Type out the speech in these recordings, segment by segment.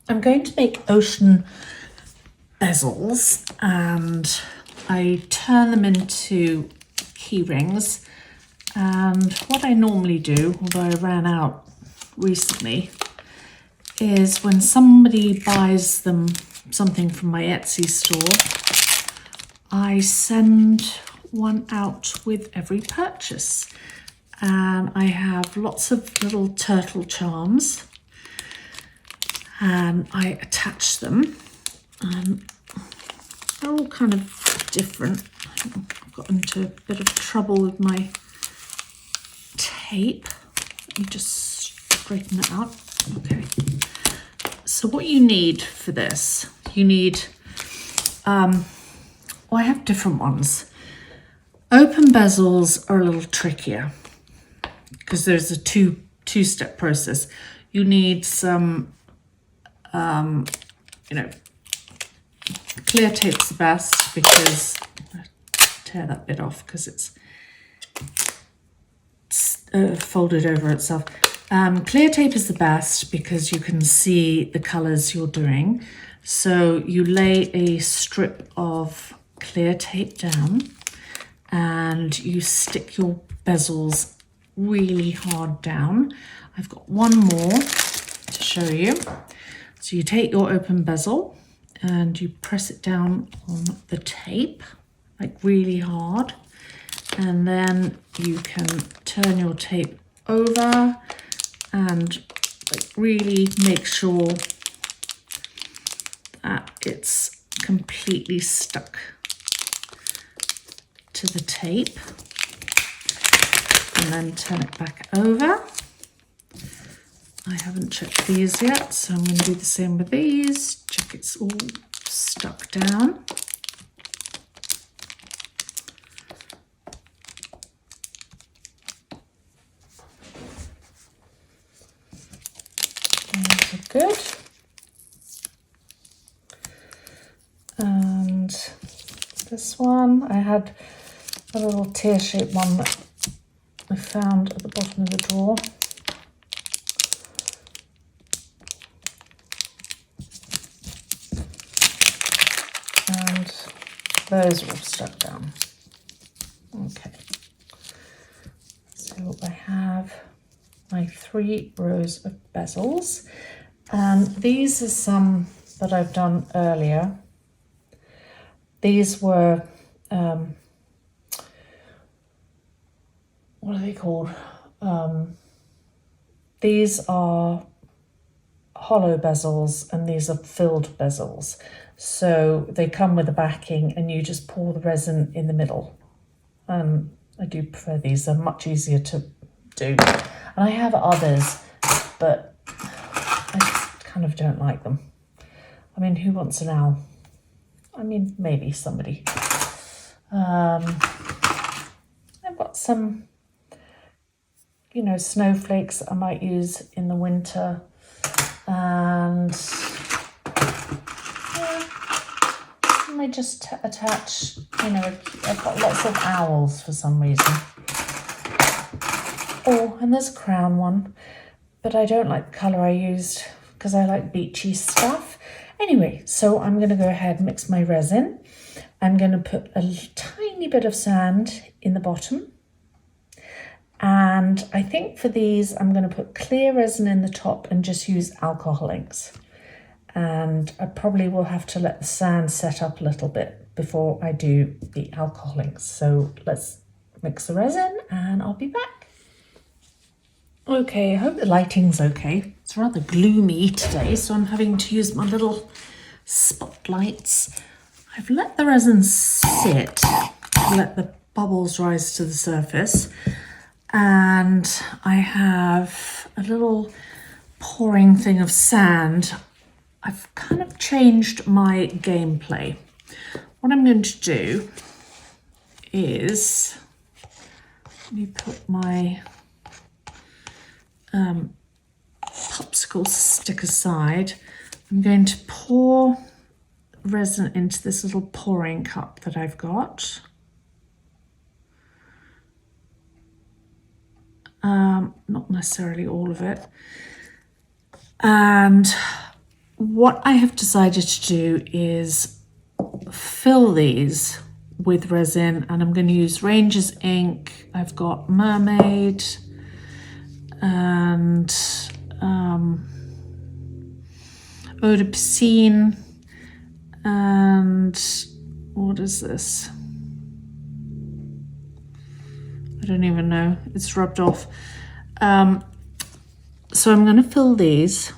I'm going to make ocean bezels, and I turn them into key rings. And what I normally do, although I ran out recently, is when somebody buys them something from my Etsy store, I send one out with every purchase. And I have lots of little turtle charms, and I attach them. They're all kind of different. I've got into a bit of trouble with my tape. Let me just straighten it out. Okay. So what you need for this, you need, well, I have different ones. Open bezels are a little trickier because there's a two-step process. You need some, clear tape's the best because, tear that bit off because it's folded over itself. Clear tape is the best because you can see the colors you're doing. So you lay a strip of clear tape down and you stick your bezels really hard down. I've got one more to show you. So you take your open bezel and you press it down on the tape, like really hard. And then you can turn your tape over and like really make sure that it's completely stuck to the tape. And then turn it back over. I haven't checked these yet, so I'm going to do the same with these. Check it's all stuck down. Those are good. And this one, I had a little tear-shaped one that I found at the bottom of the drawer. And those are all stuck down. Okay. So I have my 3 rows of bezels. And these are some that I've done earlier. These were, what are they called? These are hollow bezels and these are filled bezels. So they come with a backing and you just pour the resin in the middle. I do prefer these, they're much easier to do. And I have others, but I just kind of don't like them. I mean, who wants an owl? I mean, maybe somebody. I've got some, snowflakes that I might use in the winter. And I just attach, I've got lots of owls for some reason. Oh, and there's a crown one, but I don't like the colour I used because I like beachy stuff. Anyway, so I'm going to go ahead and mix my resin. I'm going to put a tiny bit of sand in the bottom. And I think for these, I'm going to put clear resin in the top and just use alcohol inks. And I probably will have to let the sand set up a little bit before I do the alcohol inks. So let's mix the resin and I'll be back. Okay, I hope the lighting's okay. It's rather gloomy today, so I'm having to use my little spotlights. I've let the resin sit, let the bubbles rise to the surface. And I have a little pouring thing of sand. I've kind of changed my gameplay. What I'm going to do is, let me put my popsicle stick aside. I'm going to pour resin into this little pouring cup that I've got. Not necessarily all of it. And what I have decided to do is fill these with resin, and I'm going to use Ranger's ink. I've got Mermaid and eau de piscine, and what is this? I don't even know, it's rubbed off. So I'm going to fill these.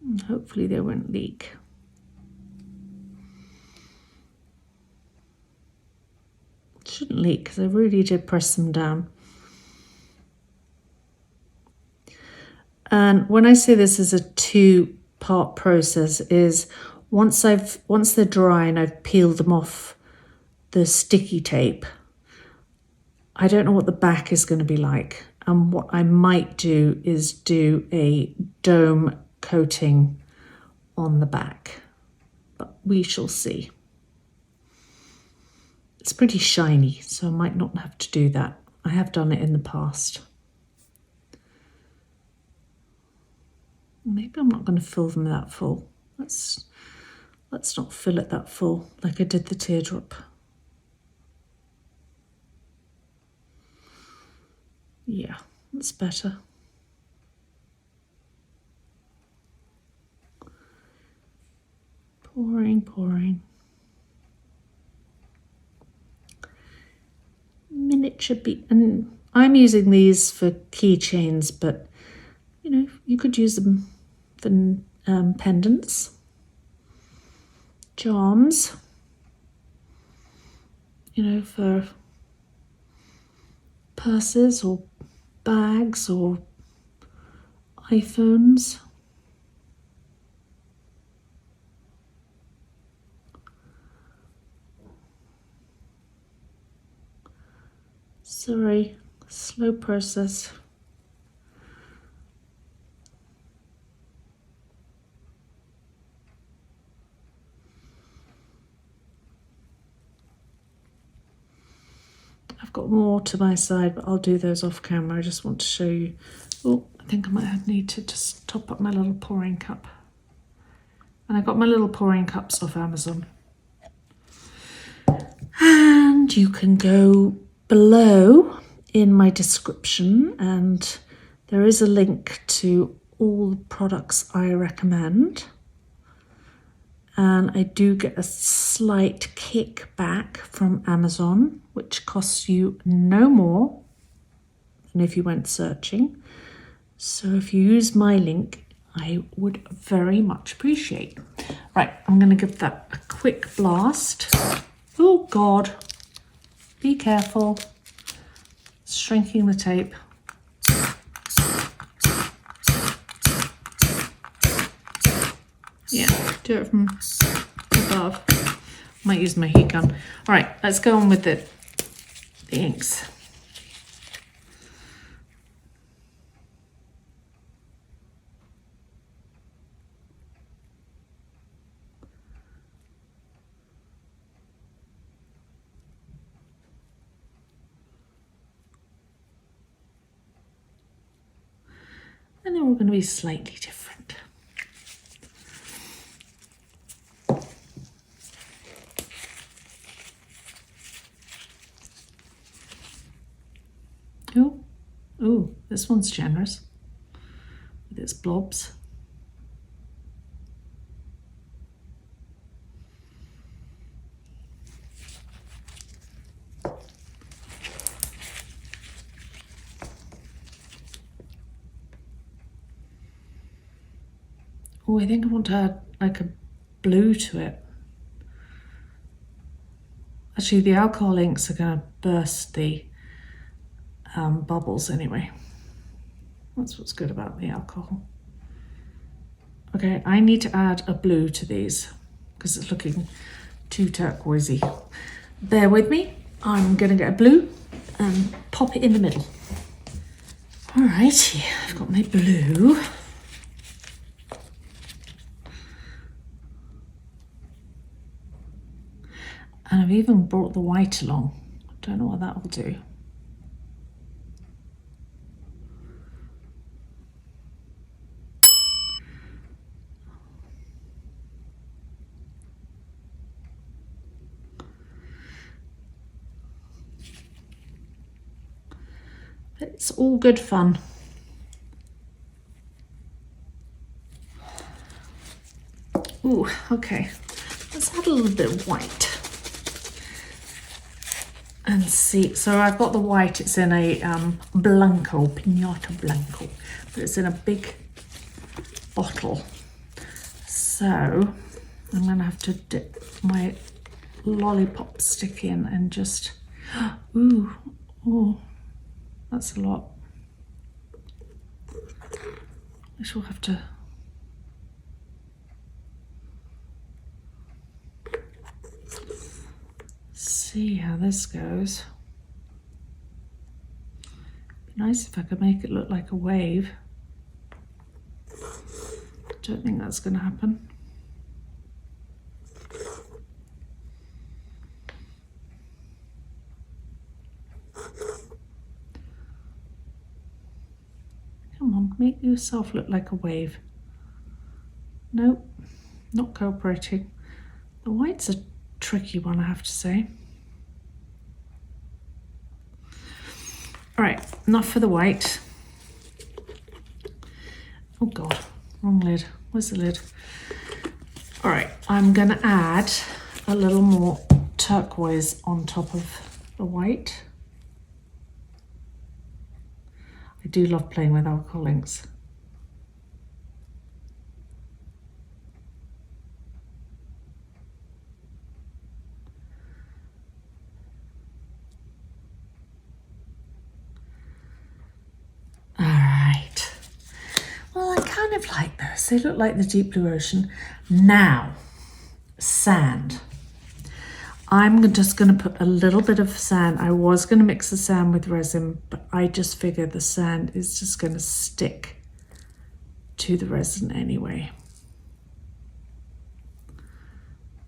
And hopefully they won't leak. Shouldn't leak because I really did press them down. And when I say this is a two-part process, is once they're dry and I've peeled them off the sticky tape, I don't know what the back is going to be like. And what I might do is do a dome coating on the back, but we shall see. It's pretty shiny, so I might not have to do that. I have done it in the past. Maybe I'm not going to fill them that full. Let's not fill it that full like I did the teardrop. Yeah, that's better. Pouring. Miniature and I'm using these for keychains, but you know, you could use them for pendants, charms, you know, for purses or bags or iPhones. Sorry, slow process. I've got more to my side, but I'll do those off camera. I just want to show you. Oh, I think I might need to just top up my little pouring cup. And I got my little pouring cups off Amazon. And you can go below in my description, and there is a link to all the products I recommend. And I do get a slight kickback from Amazon, which costs you no more than if you went searching. So if you use my link, I would very much appreciate. Right, I'm going to give that a quick blast. Oh God, be careful. Shrinking the tape. Yeah, do it from above. Might use my heat gun. All right, let's go on with the inks. And then we're going to be slightly different. Oh, this one's generous with its blobs. Oh, I think I want to add like a blue to it. Actually, the alcohol inks are going to burst the bubbles anyway. That's what's good about the alcohol. Okay, I need to add a blue to these because it's looking too turquoisey. Bear with me. I'm going to get a blue and pop it in the middle. All right, I've got my blue. And I've even brought the white along. Don't know what that will do. all good fun. Ooh, okay. Let's add a little bit of white. And see, so I've got the white, it's in a Blanca or Pinata Blanca, but it's in a big bottle. So I'm gonna have to dip my lollipop stick in and just, ooh, that's a lot. I shall have to see how this goes. Be nice if I could make it look like a wave. Don't think that's going to happen. Come on, make yourself look like a wave. Nope, not cooperating. The white's a tricky one, I have to say. All right, enough for the white. Oh God, wrong lid. Where's the lid? All right, I'm gonna add a little more turquoise on top of the white. I do love playing with alcohol inks. All right. Well, I kind of like those. They look like the deep blue ocean. Now, sand. I'm just going to put a little bit of sand. I was going to mix the sand with resin, but I just figured the sand is just going to stick to the resin anyway.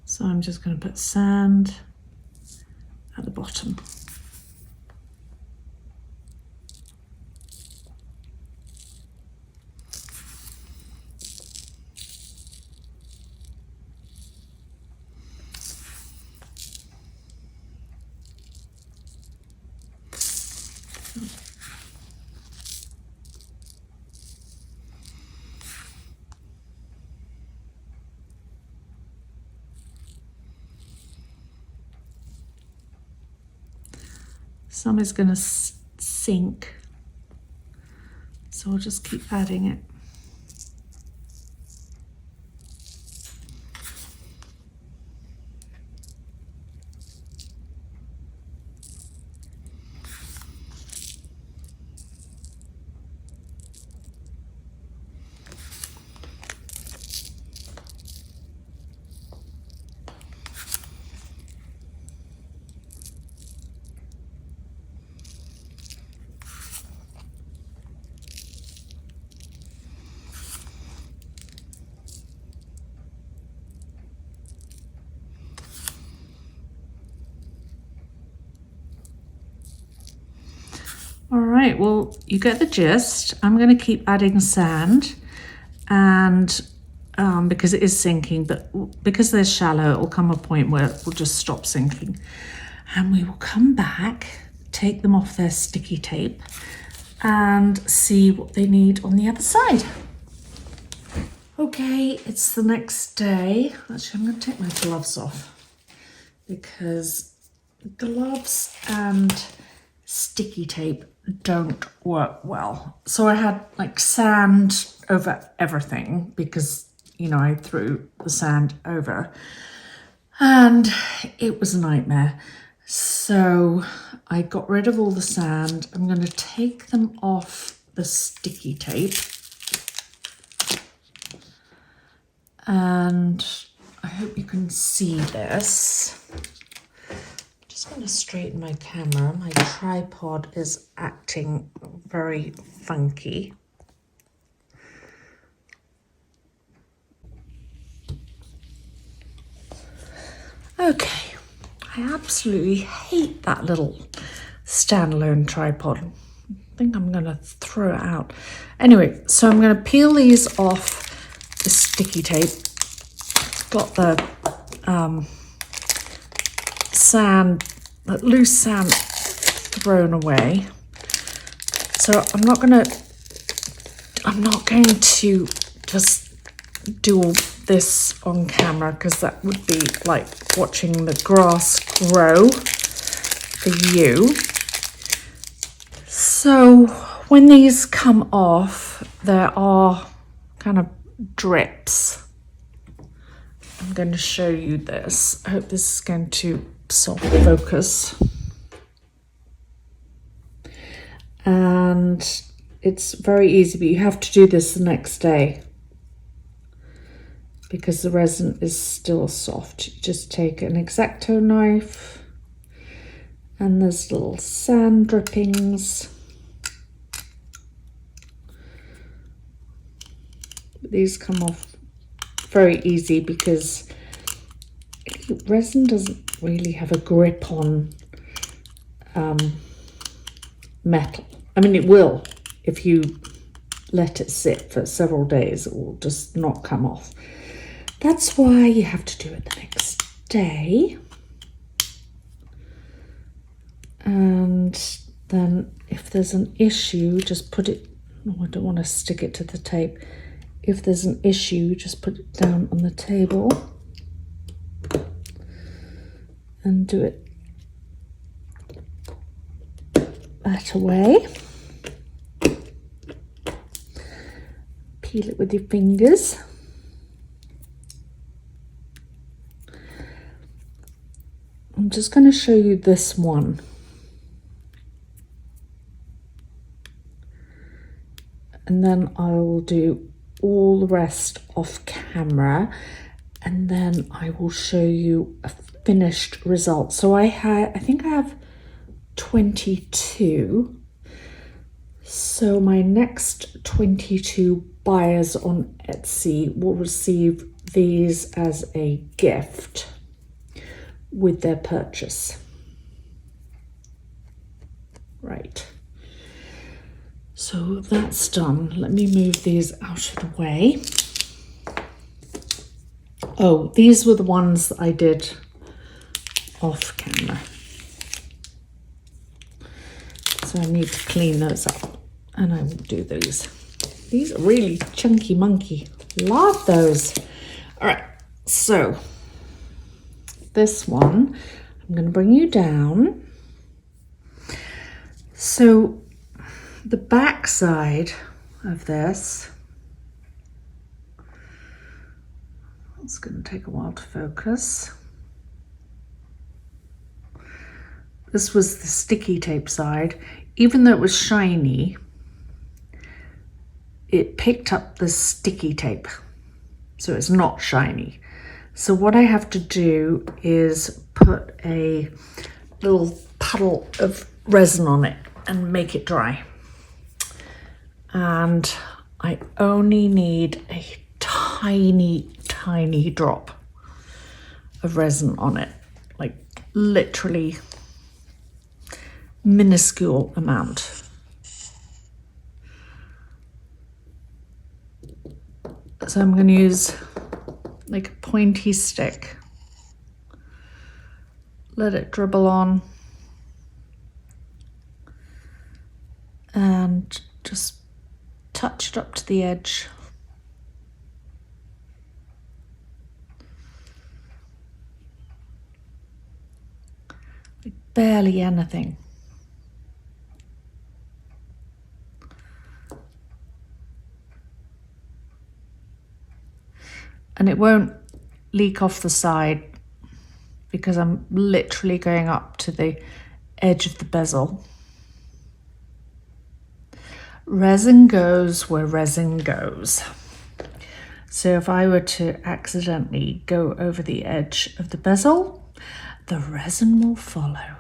So I'm just going to put sand at the bottom. Some is going to sink, so I'll just keep adding it. All right, well, you get the gist. I'm going to keep adding sand, and because it is sinking, but because they're shallow, it will come a point where it will just stop sinking. And we will come back, take them off their sticky tape, and see what they need on the other side. Okay, it's the next day. Actually, I'm going to take my gloves off because gloves and sticky tape don't work well. So I had like sand over everything because, you know, I threw the sand over and it was a nightmare. So I got rid of all the sand. I'm going to take them off the sticky tape. And I hope you can see this. Just going to straighten my camera. My tripod is acting very funky. Okay, I absolutely hate that little standalone tripod. I think I'm going to throw it out. Anyway, so I'm going to peel these off the sticky tape. It's got the sand, that loose sand thrown away. So I'm not going to just do all this on camera, because that would be like watching the grass grow for you. So when these come off, there are kind of drips. I'm going to show you this. I hope this is going to soft focus. And it's very easy, but you have to do this the next day because the resin is still soft. You just take an X-Acto knife, and there's little sand drippings. These come off very easy because resin doesn't really have a grip on metal. I mean, it will if you let it sit for several days. It will just not come off. That's why you have to do it the next day. And then if there's an issue, just put it, oh, I don't want to stick it to the tape. If there's an issue, just put it down on the table and do it that way. Peel it with your fingers. I'm just going to show you this one. And then I will do all the rest off camera, and then I will show you a finished result. So I think I have 22. So my next 22 buyers on Etsy will receive these as a gift with their purchase. Right. So that's done. Let me move these out of the way. Oh, these were the ones that I did off camera. So I need to clean those up, and I will do those. These are really chunky monkey. Love those. All right, so this one, I'm going to bring you down. So the back side of this, it's going to take a while to focus. This was the sticky tape side. Even though it was shiny, it picked up the sticky tape, so it's not shiny. So what I have to do is put a little puddle of resin on it and make it dry. And I only need a tiny, tiny drop of resin on it, like literally minuscule amount. So I'm going to use like a pointy stick, let it dribble on, and just touch it up to the edge. Like barely anything. And it won't leak off the side because I'm literally going up to the edge of the bezel. Resin goes where resin goes. So if I were to accidentally go over the edge of the bezel, the resin will follow.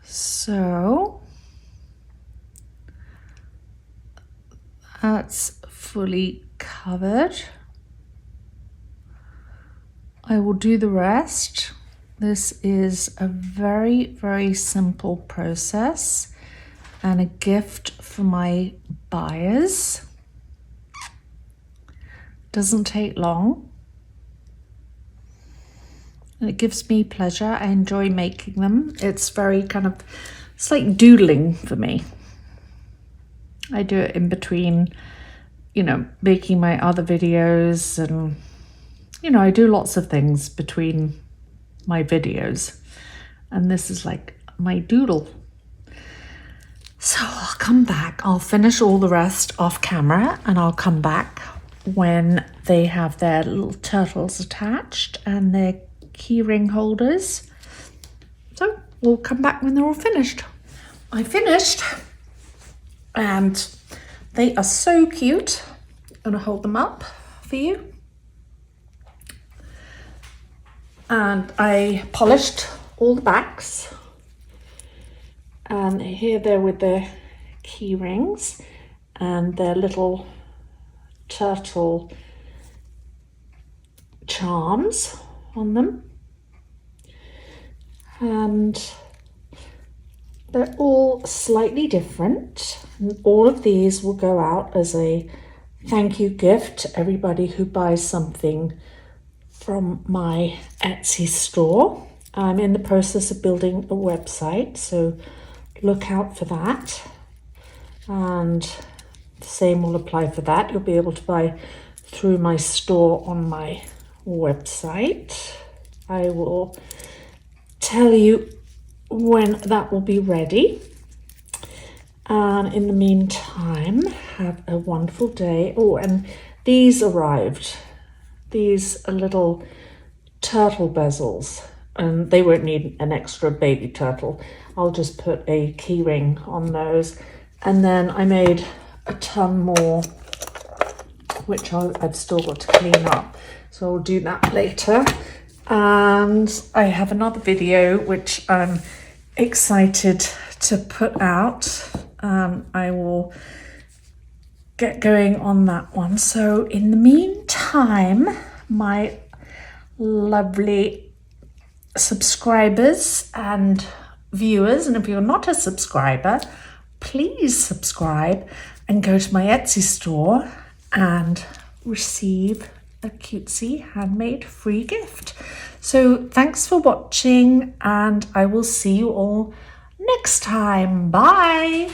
So that's fully covered. I will do the rest. This is a very, very simple process and a gift for my buyers. Doesn't take long. and it gives me pleasure. I enjoy making them. It's very kind of, it's like doodling for me. I do it in between, you know, making my other videos, and, you know, I do lots of things between my videos, and this is like my doodle. So I'll come back, I'll finish all the rest off camera, and I'll come back when they have their little turtles attached and their keyring holders. So we'll come back when they're all finished. I finished, and they are so cute. I'm gonna hold them up for you. And I polished all the backs, and here they're with their key rings and their little turtle charms on them, and they're all slightly different, and all of these will go out as a thank you gift to everybody who buys something from my Etsy store. I'm in the process of building a website, so look out for that, and the same will apply for that. You'll be able to buy through my store on my website. I will tell you when that will be ready. And in the meantime, have a wonderful day. Oh, and these arrived. These are little turtle bezels, and they won't need an extra baby turtle. I'll just put a key ring on those. And then I made a ton more, which I've still got to clean up, so I'll do that later. And I have another video which I'm excited to put out. I will get going on that one. So in the meantime, my lovely subscribers and viewers, and if you're not a subscriber, please subscribe and go to my Etsy store and receive a cutesy handmade free gift. So thanks for watching, and I will see you all next time. Bye.